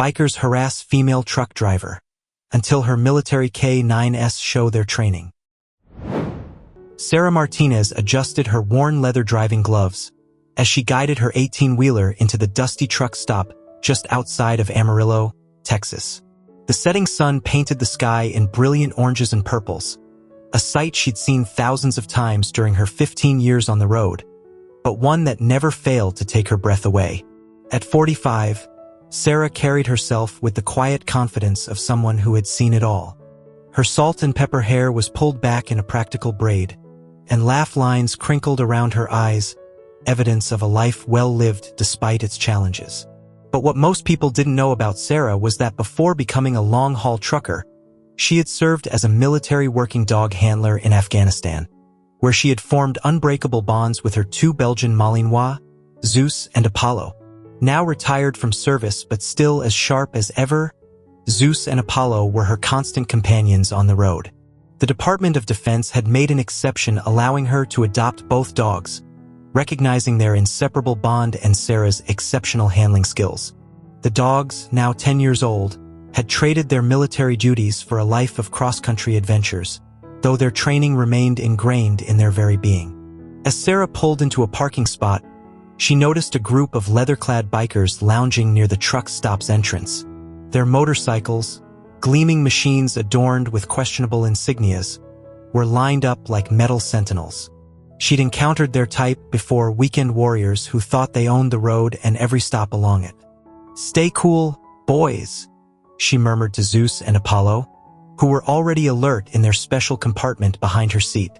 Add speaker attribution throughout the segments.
Speaker 1: bikers harass female truck driver until her military K9s show their training. Sarah Martinez adjusted her worn leather driving gloves as she guided her 18-wheeler into the dusty truck stop just outside of Amarillo, Texas. The setting sun painted the sky in brilliant oranges and purples, a sight she'd seen thousands of times during her 15 years on the road, but one that never failed to take her breath away. At 45, Sarah carried herself with the quiet confidence of someone who had seen it all. Her salt and pepper hair was pulled back in a practical braid, and laugh lines crinkled around her eyes, evidence of a life well lived despite its challenges. But what most people didn't know about Sarah was that before becoming a long-haul trucker, she had served as a military working dog handler in Afghanistan, where she had formed unbreakable bonds with her two Belgian Malinois, Zeus and Apollo. Now retired from service but still as sharp as ever, Zeus and Apollo were her constant companions on the road. The Department of Defense had made an exception, allowing her to adopt both dogs, recognizing their inseparable bond and Sarah's exceptional handling skills. The dogs, now 10 years old, had traded their military duties for a life of cross-country adventures, though their training remained ingrained in their very being. As Sarah pulled into a parking spot, she noticed a group of leather-clad bikers lounging near the truck stop's entrance. Their motorcycles, gleaming machines adorned with questionable insignias, were lined up like metal sentinels. She'd encountered their type before, weekend warriors who thought they owned the road and every stop along it. "Stay cool, boys," she murmured to Zeus and Apollo, who were already alert in their special compartment behind her seat.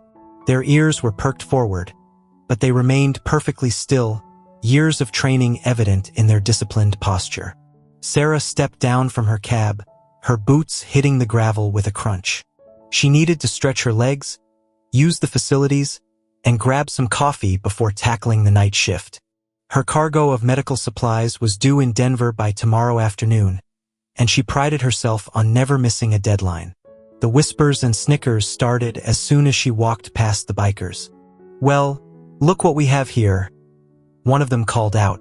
Speaker 1: Their ears were perked forward, but they remained perfectly still, years of training evident in their disciplined posture. Sarah stepped down from her cab, her boots hitting the gravel with a crunch. She needed to stretch her legs, use the facilities, and grab some coffee before tackling the night shift. Her cargo of medical supplies was due in Denver by tomorrow afternoon, and she prided herself on never missing a deadline. The whispers and snickers started as soon as she walked past the bikers. "Well, look what we have here," one of them called out,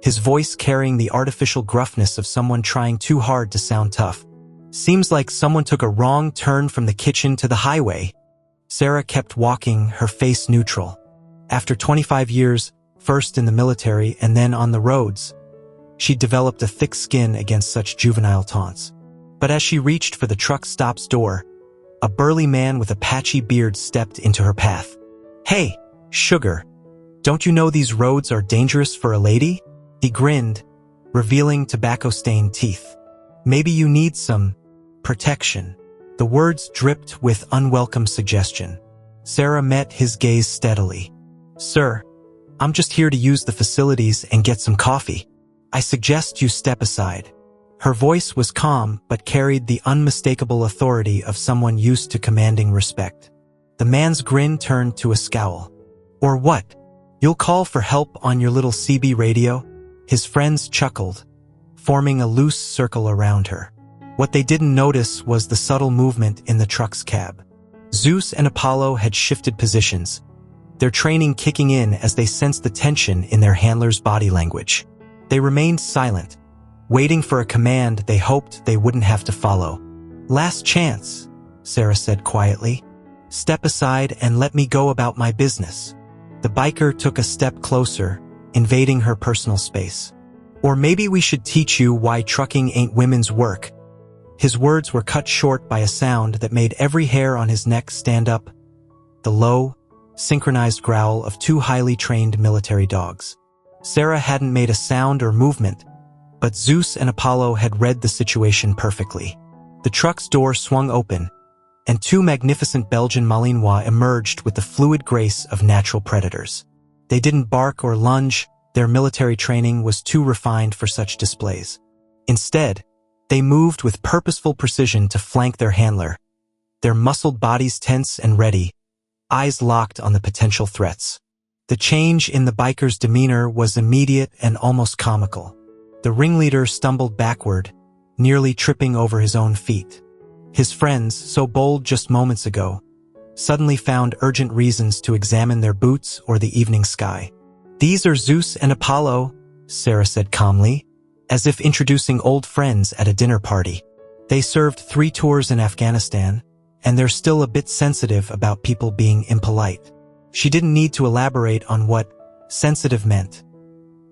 Speaker 1: his voice carrying the artificial gruffness of someone trying too hard to sound tough. "Seems like someone took a wrong turn from the kitchen to the highway." Sarah kept walking, her face neutral. After 25 years, first in the military and then on the roads, she'd developed a thick skin against such juvenile taunts. But as she reached for the truck stop's door, a burly man with a patchy beard stepped into her path. "Hey, sugar, don't you know these roads are dangerous for a lady?" He grinned, revealing tobacco-stained teeth. "Maybe you need some protection." The words dripped with unwelcome suggestion. Sarah met his gaze steadily. "Sir, I'm just here to use the facilities and get some coffee. I suggest you step aside." Her voice was calm but carried the unmistakable authority of someone used to commanding respect. The man's grin turned to a scowl. "Or what? You'll call for help on your little CB radio?" His friends chuckled, forming a loose circle around her. What they didn't notice was the subtle movement in the truck's cab. Zeus and Apollo had shifted positions, their training kicking in as they sensed the tension in their handler's body language. They remained silent, waiting for a command they hoped they wouldn't have to follow. "Last chance," Sarah said quietly. "Step aside and let me go about my business." The biker took a step closer, invading her personal space. "Or maybe we should teach you why trucking ain't women's work." His words were cut short by a sound that made every hair on his neck stand up, the low, synchronized growl of two highly trained military dogs. Sarah hadn't made a sound or movement, but Zeus and Apollo had read the situation perfectly. The truck's door swung open, and two magnificent Belgian Malinois emerged with the fluid grace of natural predators. They didn't bark or lunge, their military training was too refined for such displays. Instead, they moved with purposeful precision to flank their handler, their muscled bodies tense and ready, eyes locked on the potential threats. The change in the biker's demeanor was immediate and almost comical. The ringleader stumbled backward, nearly tripping over his own feet. His friends, so bold just moments ago, suddenly found urgent reasons to examine their boots or the evening sky. "These are Zeus and Apollo," Sarah said calmly, as if introducing old friends at a dinner party. They served 3 tours in Afghanistan, and they're still a bit sensitive about people being impolite. She didn't need to elaborate on what sensitive meant.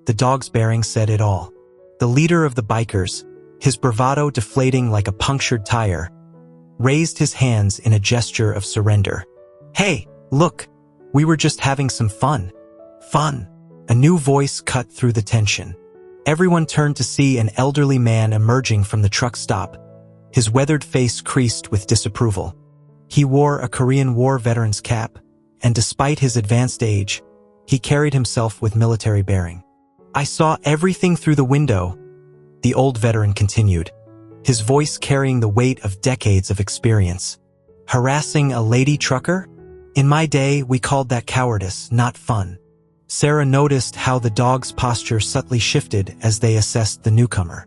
Speaker 1: The dog's bearing said it all. The leader of the bikers, his bravado deflating like a punctured tire, raised his hands in a gesture of surrender. "Hey, look, we were just having some fun." Fun. A new voice cut through the tension. Everyone turned to see an elderly man emerging from the truck stop, his weathered face creased with disapproval. He wore a Korean War veteran's cap, and despite his advanced age, he carried himself with military bearing. "I saw everything through the window," the old veteran continued, his voice carrying the weight of decades of experience. "Harassing a lady trucker? In my day, we called that cowardice, not fun." Sarah noticed how the dog's posture subtly shifted as they assessed the newcomer.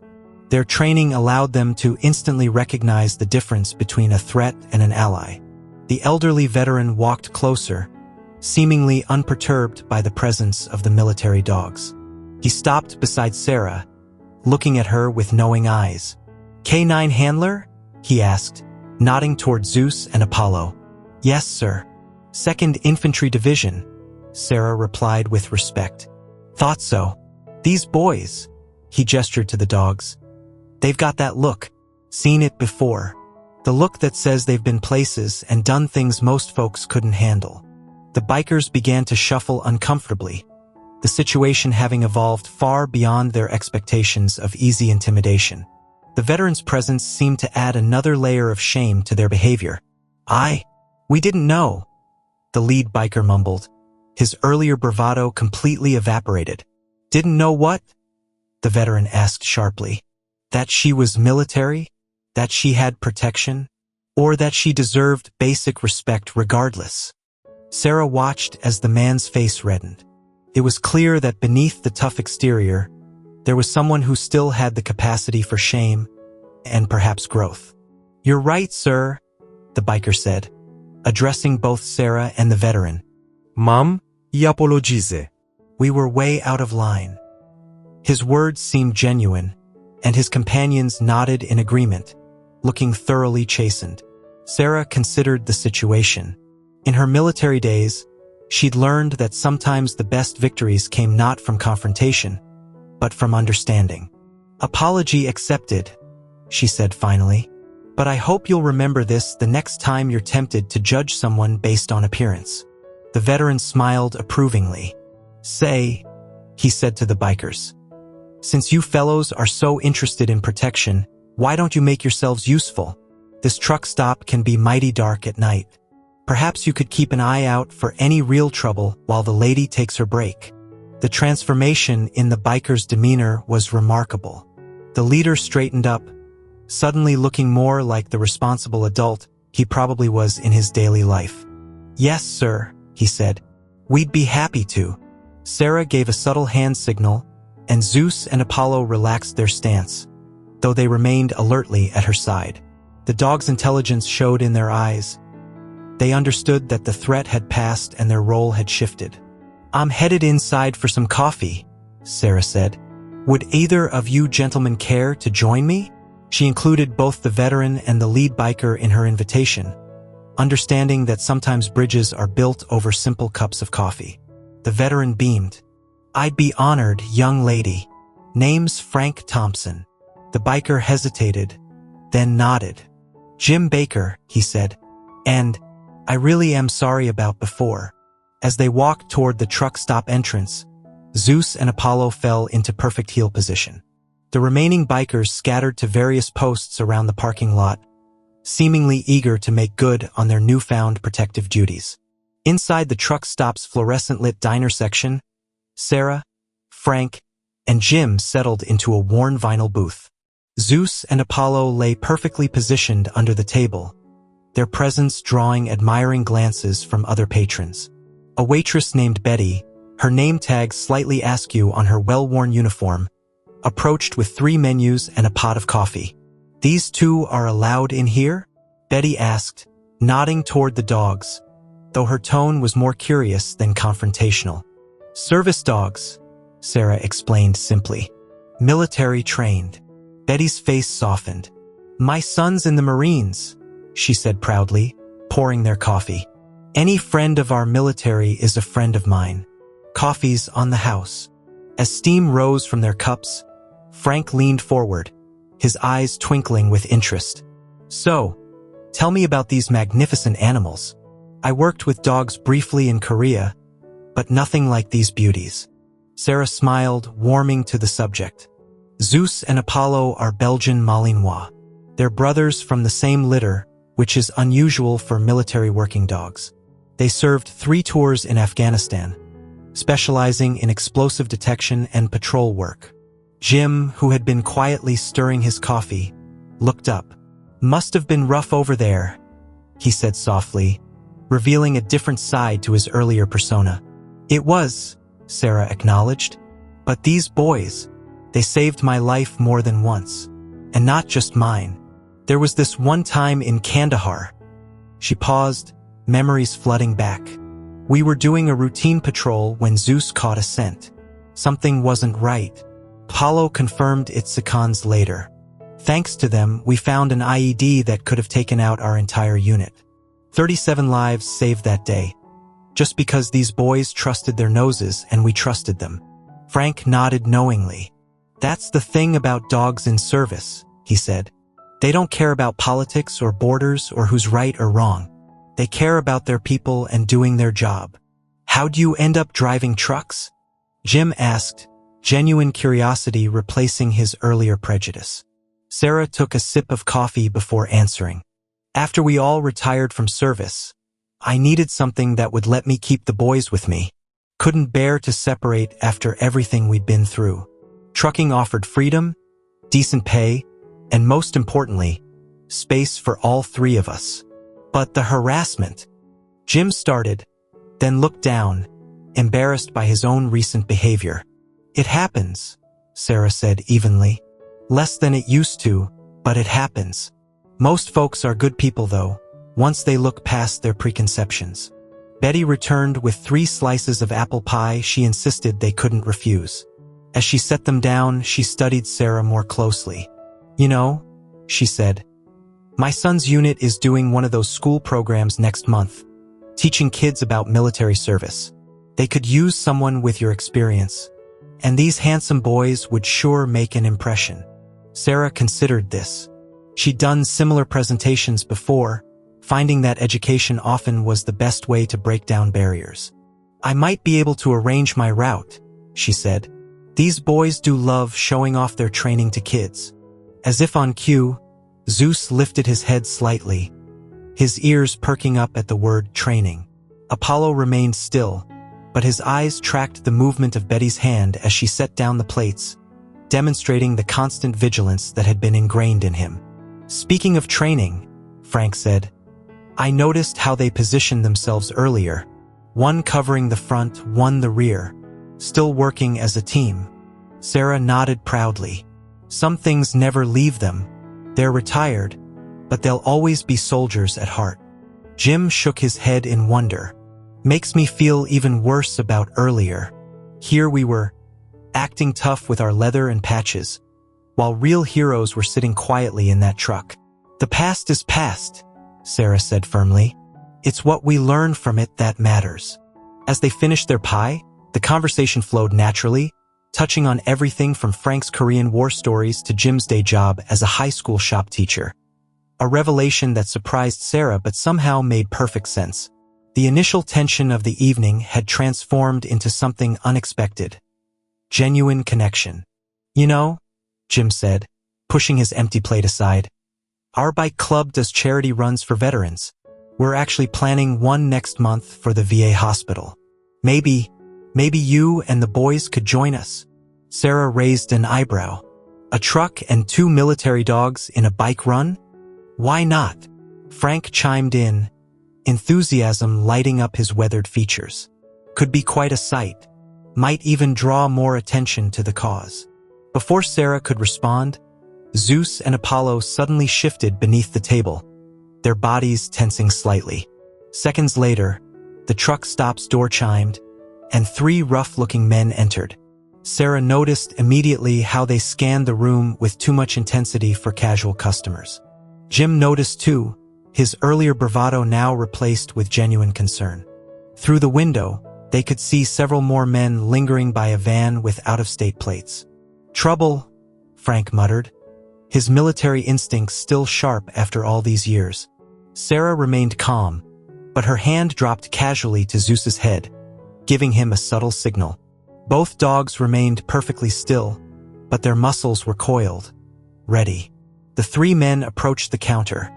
Speaker 1: Their training allowed them to instantly recognize the difference between a threat and an ally. The elderly veteran walked closer, seemingly unperturbed by the presence of the military dogs. He stopped beside Sarah, looking at her with knowing eyes. "K9 handler?" he asked, nodding toward Zeus and Apollo. "Yes, sir. 2nd Infantry Division," Sarah replied with respect. "Thought so. These boys," he gestured to the dogs. "They've got that look. Seen it before. The look that says they've been places and done things most folks couldn't handle." The bikers began to shuffle uncomfortably, the situation having evolved far beyond their expectations of easy intimidation. The veteran's presence seemed to add another layer of shame to their behavior. We didn't know," the lead biker mumbled, his earlier bravado completely evaporated. "Didn't know what?" the veteran asked sharply. "That she was military? That she had protection? Or that she deserved basic respect regardless?" Sarah watched as the man's face reddened. It was clear that beneath the tough exterior, there was someone who still had the capacity for shame and perhaps growth. "You're right, sir," the biker said, addressing both Sarah and the veteran.
Speaker 2: Ma'am, I apologize.
Speaker 1: "We were way out of line." His words seemed genuine, and his companions nodded in agreement, looking thoroughly chastened. Sarah considered the situation. In her military days, she'd learned that sometimes the best victories came not from confrontation, but from understanding. "Apology accepted," she said finally. "But I hope you'll remember this the next time you're tempted to judge someone based on appearance." The veteran smiled approvingly. "Say," he said to the bikers, "since you fellows are so interested in protection, why don't you make yourselves useful? This truck stop can be mighty dark at night. Perhaps you could keep an eye out for any real trouble while the lady takes her break." The transformation in the biker's demeanor was remarkable. The leader straightened up, suddenly looking more like the responsible adult he probably was in his daily life. "Yes, sir," he said. "We'd be happy to." Sarah gave a subtle hand signal, and Zeus and Apollo relaxed their stance, though they remained alertly at her side. The dog's intelligence showed in their eyes. They understood that the threat had passed and their role had shifted. "I'm headed inside for some coffee," Sarah said. "Would either of you gentlemen care to join me?" She included both the veteran and the lead biker in her invitation, understanding that sometimes bridges are built over simple cups of coffee. The veteran beamed. "I'd be honored, young lady. Name's Frank Thompson." The biker hesitated, then nodded. "Jim Baker," he said, "and I really am sorry about before." As they walked toward the truck stop entrance, Zeus and Apollo fell into perfect heel position. The remaining bikers scattered to various posts around the parking lot, seemingly eager to make good on their newfound protective duties. Inside the truck stop's fluorescent-lit diner section, Sarah, Frank, and Jim settled into a worn vinyl booth. Zeus and Apollo lay perfectly positioned under the table, their presence drawing admiring glances from other patrons. A waitress named Betty, her name tag slightly askew on her well-worn uniform, approached with 3 menus and a pot of coffee. "These two are allowed in here?" Betty asked, nodding toward the dogs, though her tone was more curious than confrontational. "Service dogs," Sarah explained simply. Military trained. Betty's face softened. My son's in the Marines, she said proudly, pouring their coffee. Any friend of our military is a friend of mine. Coffee's on the house. As steam rose from their cups, Frank leaned forward, his eyes twinkling with interest. So, tell me about these magnificent animals. I worked with dogs briefly in Korea, but nothing like these beauties. Sarah smiled, warming to the subject. Zeus and Apollo are Belgian Malinois. They're brothers from the same litter, which is unusual for military working dogs. They served 3 tours in Afghanistan, specializing in explosive detection and patrol work. Jim, who had been quietly stirring his coffee, looked up. Must have been rough over there, he said softly, revealing a different side to his earlier persona. It was, Sarah acknowledged. But these boys, they saved my life more than once. And not just mine. There was this one time in Kandahar. She paused, memories flooding back. We were doing a routine patrol when Zeus caught a scent. Something wasn't right. Apollo confirmed it seconds later. Thanks to them, we found an IED that could have taken out our entire unit. 37 lives saved that day. Just because these boys trusted their noses and we trusted them. Frank nodded knowingly. That's the thing about dogs in service, he said. They don't care about politics or borders or who's right or wrong. They care about their people and doing their job. How'd you end up driving trucks? Jim asked, genuine curiosity replacing his earlier prejudice. Sarah took a sip of coffee before answering. After we all retired from service, I needed something that would let me keep the boys with me. Couldn't bear to separate after everything we'd been through. Trucking offered freedom, decent pay, and most importantly, space for all 3 of us. But the harassment. Jim started, then looked down, embarrassed by his own recent behavior. It happens, Sarah said evenly. Less than it used to, but it happens. Most folks are good people though, once they look past their preconceptions. Betty returned with 3 slices of apple pie she insisted they couldn't refuse. As she set them down, she studied Sarah more closely. You know, she said, my son's unit is doing one of those school programs next month, teaching kids about military service. They could use someone with your experience, and these handsome boys would sure make an impression. Sarah considered this. She'd done similar presentations before, finding that education often was the best way to break down barriers. I might be able to arrange my route, she said. These boys do love showing off their training to kids. As if on cue, Zeus lifted his head slightly, his ears perking up at the word training. Apollo remained still, but his eyes tracked the movement of Betty's hand as she set down the plates, demonstrating the constant vigilance that had been ingrained in him. Speaking of training, Frank said, I noticed how they positioned themselves earlier, one covering the front, one the rear, still working as a team. Sarah nodded proudly. Some things never leave them. They're retired, but they'll always be soldiers at heart. Jim shook his head in wonder. Makes me feel even worse about earlier. Here we were, acting tough with our leather and patches, while real heroes were sitting quietly in that truck. The past is past, Sarah said firmly. It's what we learn from it that matters. As they finished their pie, the conversation flowed naturally, touching on everything from Frank's Korean War stories to Jim's day job as a high school shop teacher. A revelation that surprised Sarah but somehow made perfect sense. The initial tension of the evening had transformed into something unexpected. Genuine connection. You know, Jim said, pushing his empty plate aside, our bike club does charity runs for veterans. We're actually planning one next month for the VA hospital. Maybe you and the boys could join us. Sarah raised an eyebrow. A truck and 2 military dogs in a bike run? Why not? Frank chimed in, enthusiasm lighting up his weathered features. Could be quite a sight. Might even draw more attention to the cause. Before Sarah could respond, Zeus and Apollo suddenly shifted beneath the table, their bodies tensing slightly. Seconds later, the truck stop's door chimed, and 3 rough-looking men entered. Sarah noticed immediately how they scanned the room with too much intensity for casual customers. Jim noticed too, his earlier bravado now replaced with genuine concern. Through the window, they could see several more men lingering by a van with out-of-state plates. "Trouble," Frank muttered, his military instincts still sharp after all these years. Sarah remained calm, but her hand dropped casually to Zeus's head, giving him a subtle signal. Both dogs remained perfectly still, but their muscles were coiled, ready. The three men approached the counter,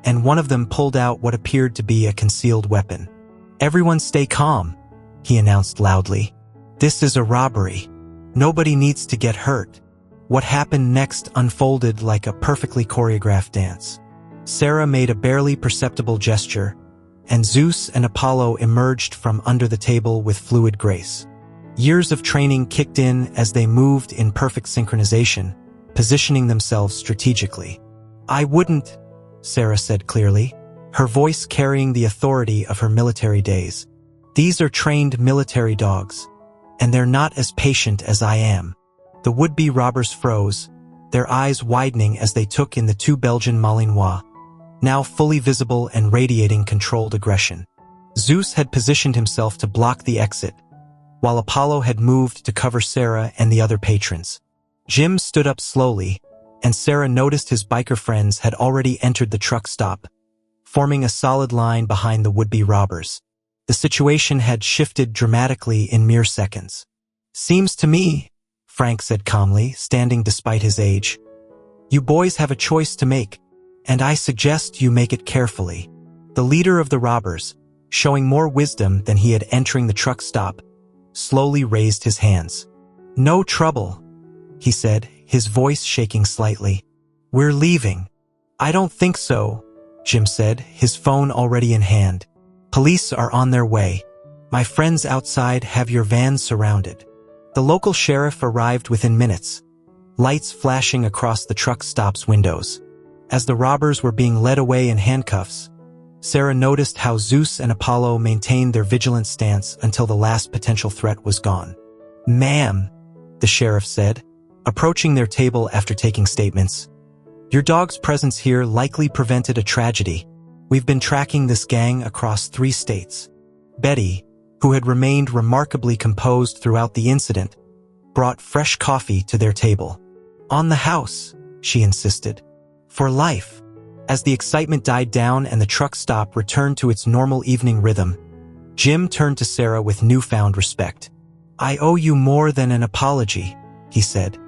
Speaker 1: and one of them pulled out what appeared to be a concealed weapon. "Everyone stay calm," he announced loudly. "This is a robbery. Nobody needs to get hurt." What happened next unfolded like a perfectly choreographed dance. Sarah made a barely perceptible gesture, and Zeus and Apollo emerged from under the table with fluid grace. Years of training kicked in as they moved in perfect synchronization, positioning themselves strategically. "I wouldn't," Sarah said clearly, her voice carrying the authority of her military days. "These are trained military dogs, and they're not as patient as I am." The would-be robbers froze, their eyes widening as they took in the two Belgian Malinois, now fully visible and radiating controlled aggression. Zeus had positioned himself to block the exit, while Apollo had moved to cover Sarah and the other patrons. Jim stood up slowly, and Sarah noticed his biker friends had already entered the truck stop, forming a solid line behind the would-be robbers. The situation had shifted dramatically in mere seconds. "Seems to me," Frank said calmly, standing despite his age, "you boys have a choice to make, and I suggest you make it carefully." The leader of the robbers, showing more wisdom than he had entering the truck stop, slowly raised his hands. "No trouble," he said, his voice shaking slightly. "We're leaving." "I don't think so," Jim said, his phone already in hand. "Police are on their way. My friends outside have your van surrounded." The local sheriff arrived within minutes, lights flashing across the truck stop's windows. As the robbers were being led away in handcuffs, Sarah noticed how Zeus and Apollo maintained their vigilant stance until the last potential threat was gone. "Ma'am," the sheriff said, approaching their table after taking statements, "your dog's presence here likely prevented a tragedy. We've been tracking this gang across 3 states." Betty, who had remained remarkably composed throughout the incident, brought fresh coffee to their table. "On the house," she insisted. "For life." As the excitement died down and the truck stop returned to its normal evening rhythm, Jim turned to Sarah with newfound respect. "I owe you more than an apology," he said.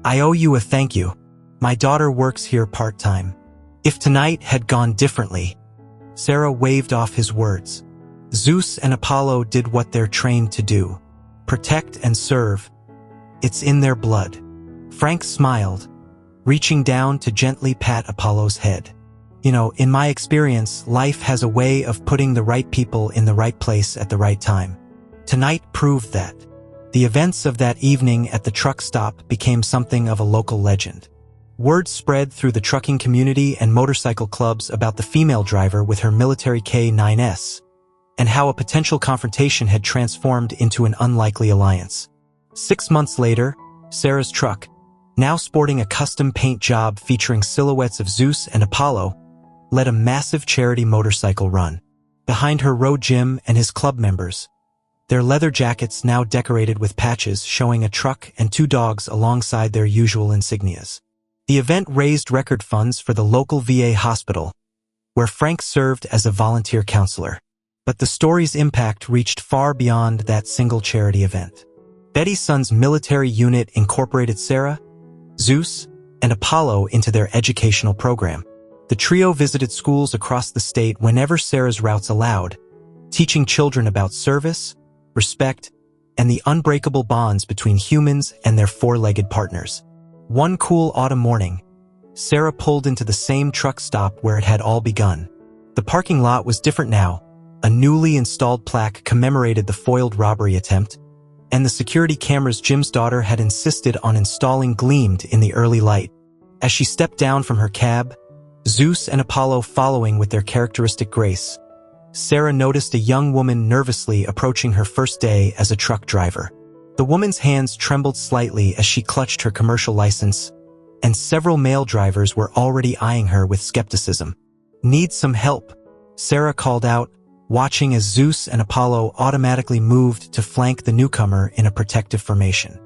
Speaker 1: "I owe you a thank you. My daughter works here part-time." If tonight had gone differently, Sarah waved off his words. Zeus and Apollo did what they're trained to do. Protect and serve. It's in their blood. Frank smiled, reaching down to gently pat Apollo's head. "You know, in my experience, life has a way of putting the right people in the right place at the right time. Tonight proved that." The events of that evening at the truck stop became something of a local legend. Word spread through the trucking community and motorcycle clubs about the female driver with her military K9s, and how a potential confrontation had transformed into an unlikely alliance. 6 months later, Sarah's truck, now sporting a custom paint job featuring silhouettes of Zeus and Apollo, led a massive charity motorcycle run. Behind her rode Jim and his club members, their leather jackets now decorated with patches showing a truck and 2 dogs alongside their usual insignias. The event raised record funds for the local VA hospital, where Frank served as a volunteer counselor. But the story's impact reached far beyond that single charity event. Betty's son's military unit incorporated Sarah, Zeus, and Apollo into their educational program. The trio visited schools across the state whenever Sarah's routes allowed, teaching children about service, respect, and the unbreakable bonds between humans and their 4-legged partners. One cool autumn morning, Sarah pulled into the same truck stop where it had all begun. The parking lot was different now. A newly installed plaque commemorated the foiled robbery attempt, and the security cameras Jim's daughter had insisted on installing gleamed in the early light. As she stepped down from her cab, Zeus and Apollo following with their characteristic grace, Sarah noticed a young woman nervously approaching her first day as a truck driver. The woman's hands trembled slightly as she clutched her commercial license, and several male drivers were already eyeing her with skepticism. "Need some help," Sarah called out, watching as Zeus and Apollo automatically moved to flank the newcomer in a protective formation.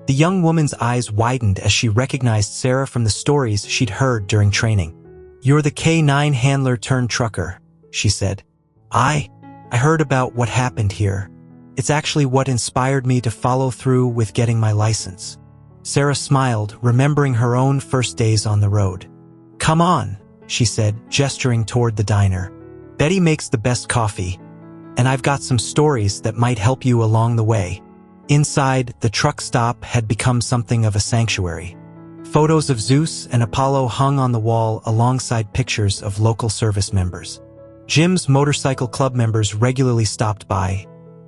Speaker 1: The young woman's eyes widened as she recognized Sarah from the stories she'd heard during training. "You're the K9 handler turned trucker," she said. I heard about what happened here. It's actually what inspired me to follow through with getting my license." Sarah smiled, remembering her own first days on the road. "Come on," she said, gesturing toward the diner. "Betty makes the best coffee, and I've got some stories that might help you along the way." Inside, the truck stop had become something of a sanctuary. Photos of Zeus and Apollo hung on the wall alongside pictures of local service members. Jim's motorcycle club members regularly stopped by,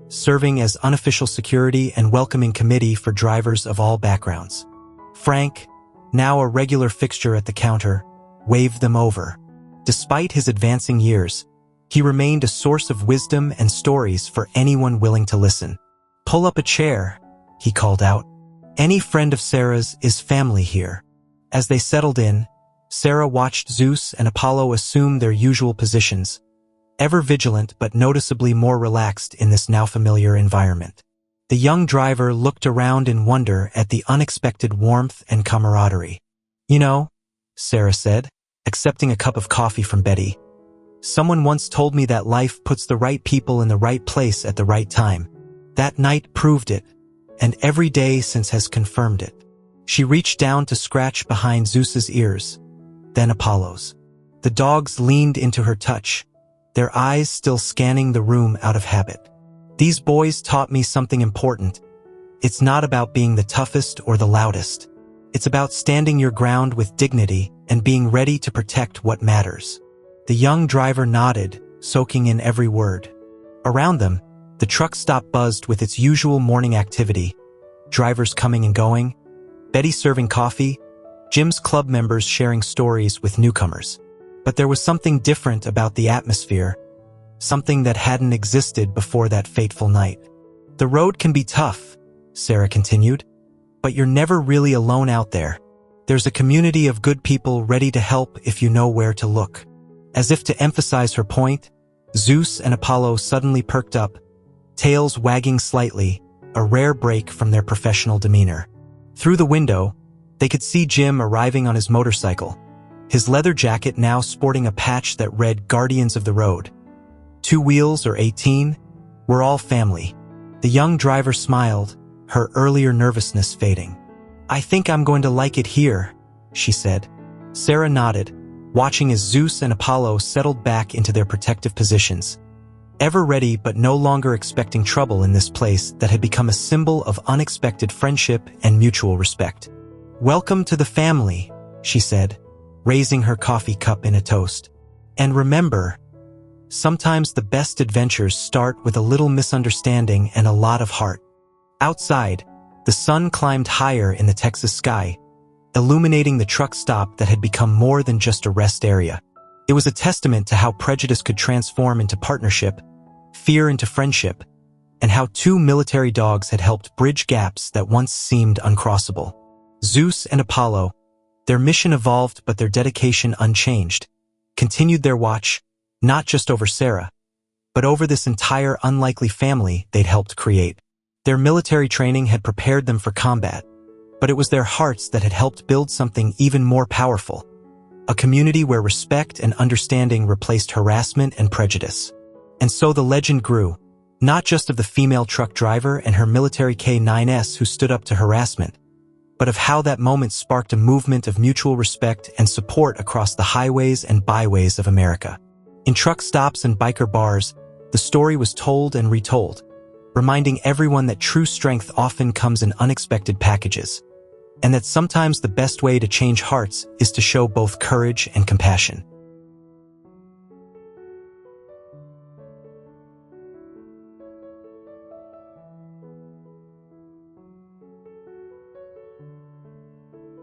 Speaker 1: serving as unofficial security and welcoming committee for drivers of all backgrounds. Frank, now a regular fixture at the counter, waved them over. Despite his advancing years, he remained a source of wisdom and stories for anyone willing to listen. "Pull up a chair," he called out. "Any friend of Sarah's is family here." As they settled in, Sarah watched Zeus and Apollo assume their usual positions, ever vigilant but noticeably more relaxed in this now familiar environment. The young driver looked around in wonder at the unexpected warmth and camaraderie. "You know," Sarah said, accepting a cup of coffee from Betty, "someone once told me that life puts the right people in the right place at the right time. That night proved it, and every day since has confirmed it." She reached down to scratch behind Zeus's ears, then Apollo's. The dogs leaned into her touch, their eyes still scanning the room out of habit. "These boys taught me something important. It's not about being the toughest or the loudest. It's about standing your ground with dignity and being ready to protect what matters." The young driver nodded, soaking in every word. Around them, the truck stop buzzed with its usual morning activity, drivers coming and going, Betty serving coffee, Jim's club members sharing stories with newcomers. But there was something different about the atmosphere, something that hadn't existed before that fateful night. "The road can be tough," Sarah continued, "but you're never really alone out there. There's a community of good people ready to help if you know where to look." As if to emphasize her point, Zeus and Apollo suddenly perked up, tails wagging slightly, a rare break from their professional demeanor. Through the window, they could see Jim arriving on his motorcycle, his leather jacket now sporting a patch that read Guardians of the Road. 2 wheels or 18, we're all family. The young driver smiled, her earlier nervousness fading. "I think I'm going to like it here," she said. Sarah nodded, watching as Zeus and Apollo settled back into their protective positions, ever ready but no longer expecting trouble in this place that had become a symbol of unexpected friendship and mutual respect. "Welcome to the family," she said, raising her coffee cup in a toast. "And remember, sometimes the best adventures start with a little misunderstanding and a lot of heart." Outside, the sun climbed higher in the Texas sky, illuminating the truck stop that had become more than just a rest area. It was a testament to how prejudice could transform into partnership, fear into friendship, and how 2 military dogs had helped bridge gaps that once seemed uncrossable. Zeus and Apollo, their mission evolved but their dedication unchanged, continued their watch, not just over Sarah, but over this entire unlikely family they'd helped create. Their military training had prepared them for combat, but it was their hearts that had helped build something even more powerful, a community where respect and understanding replaced harassment and prejudice. And so the legend grew, not just of the female truck driver and her military K9s who stood up to harassment, but of how that moment sparked a movement of mutual respect and support across the highways and byways of America. In truck stops and biker bars, the story was told and retold, reminding everyone that true strength often comes in unexpected packages, and that sometimes the best way to change hearts is to show both courage and compassion.